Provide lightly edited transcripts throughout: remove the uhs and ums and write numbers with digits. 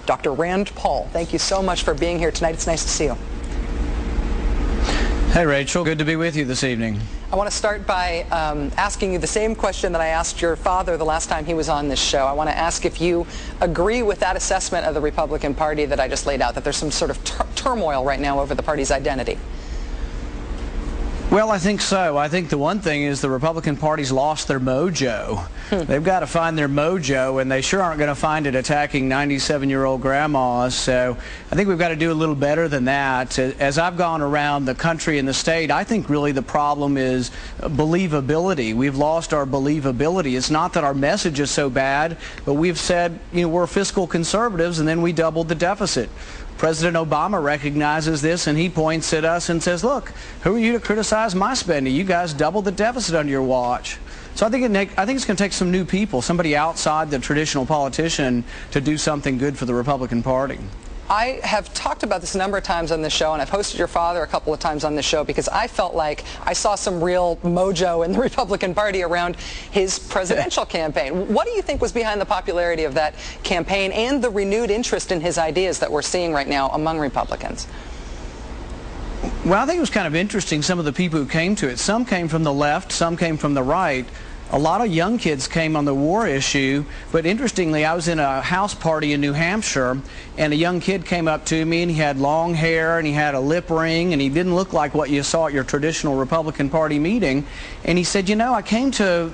Dr. Rand Paul, thank you so much for being here tonight. It's nice to see you. Hey, Rachel. Good to be with you this evening. I want to start by asking you the same question that I asked your father the last time he was on this show. I want to ask if you agree with that assessment of the Republican Party that I just laid out, that there's some sort of turmoil right now over the party's identity. Well, I think so. I think the one thing is the Republican Party's lost their mojo. They've got to find their mojo, and they sure aren't going to find it attacking 97-year-old grandmas. So I think we've got to do a little better than that. As I've gone around the country and the state, I think really the problem is believability. We've lost our believability. It's not that our message is so bad, but we've said, you know, we're fiscal conservatives, and then we doubled the deficit. President Obama recognizes this, and he points at us and says, look, who are you to criticize my spending? You guys doubled the deficit under your watch. So I think it's going to take some new people, somebody outside the traditional politician, to do something good for the Republican Party. I have talked about this a number of times on this show, and I've hosted your father a couple of times on this show because I felt like I saw some real mojo in the Republican Party around his presidential campaign. What do you think was behind the popularity of that campaign and the renewed interest in his ideas that we're seeing right now among Republicans? Well, I think it was kind of interesting, some of the people who came to it. Some came from the left, some came from the right. A lot of young kids came on the war issue, but interestingly, I was in a house party in New Hampshire, and a young kid came up to me, and he had long hair, and he had a lip ring, and he didn't look like what you saw at your traditional Republican Party meeting. And he said, you know, I came to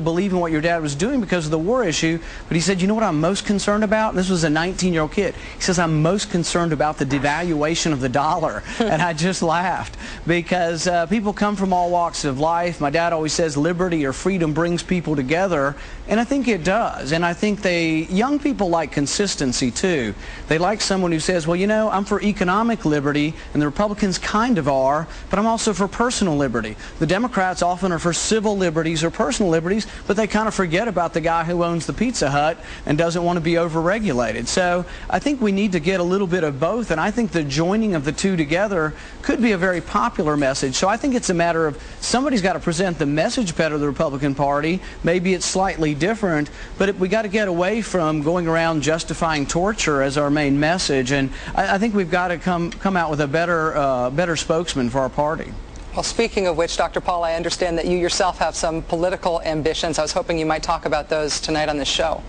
believe in what your dad was doing because of the war issue, but he said, you know what I'm most concerned about? And this was a 19-year-old kid. He says, I'm most concerned about the devaluation of the dollar. And I just laughed because people come from all walks of life. My dad always says liberty or freedom brings people together, and I think it does. And I think young people like consistency too. They like someone who says, well, you know, I'm for economic liberty, and the Republicans kind of are, but I'm also for personal liberty. The Democrats often are for civil liberties or personal liberties, but they kind of forget about the guy who owns the Pizza Hut and doesn't want to be overregulated. So I think we need to get a little bit of both, and I think the joining of the two together could be a very popular message. So I think it's a matter of somebody's got to present the message better to the Republican Party. Maybe it's slightly different, but we got to get away from going around justifying torture as our main message, and I think we've got to come out with a better spokesman for our party. Well, speaking of which, Dr. Paul, I understand that you yourself have some political ambitions. I was hoping you might talk about those tonight on this show.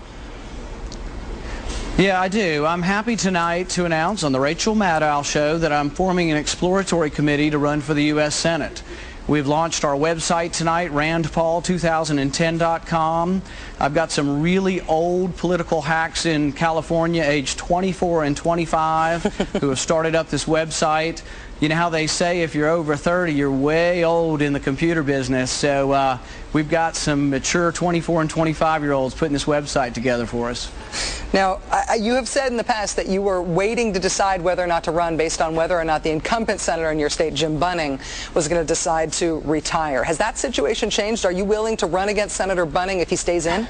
Yeah, I do. I'm happy tonight to announce on the Rachel Maddow show that I'm forming an exploratory committee to run for the U.S. Senate. We've launched our website tonight, randpaul2010.com. I've got some really old political hacks in California, aged 24 and 25, who have started up this website. You know how they say if you're over 30, you're way old in the computer business. So we've got some mature 24 and 25-year-olds putting this website together for us. Now, you have said in the past that you were waiting to decide whether or not to run based on whether or not the incumbent senator in your state, Jim Bunning, was going to decide to retire. Has that situation changed? Are you willing to run against Senator Bunning if he stays in?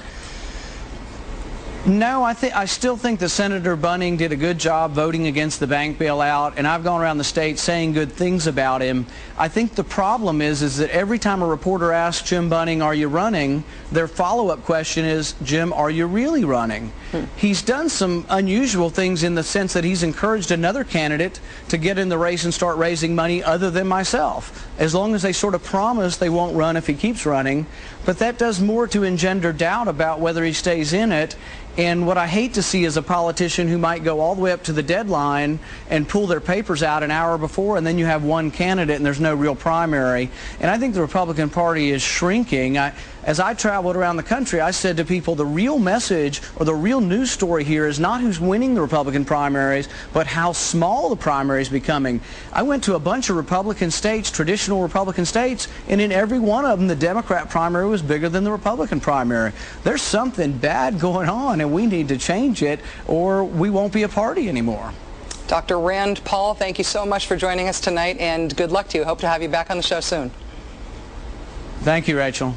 No, I still think that Senator Bunning did a good job voting against the bank bailout, and I've gone around the state saying good things about him. I think the problem is that every time a reporter asks Jim Bunning, are you running, their follow-up question is, Jim, are you really running? He's done some unusual things in the sense that he's encouraged another candidate to get in the race and start raising money other than myself, as long as they sort of promise they won't run if he keeps running. But that does more to engender doubt about whether he stays in it. And what I hate to see is a politician who might go all the way up to the deadline and pull their papers out an hour before, and then you have one candidate and there's no real primary. And I think the Republican Party is shrinking. As I traveled around the country, I said to people, the real message or the real news story here is not who's winning the Republican primaries, but how small the primary is becoming. I went to a bunch of Republican states, traditional Republican states, and in every one of them, the Democrat primary was bigger than the Republican primary. There's something bad going on, and we need to change it, or we won't be a party anymore. Dr. Rand Paul, thank you so much for joining us tonight, and good luck to you. Hope to have you back on the show soon. Thank you, Rachel.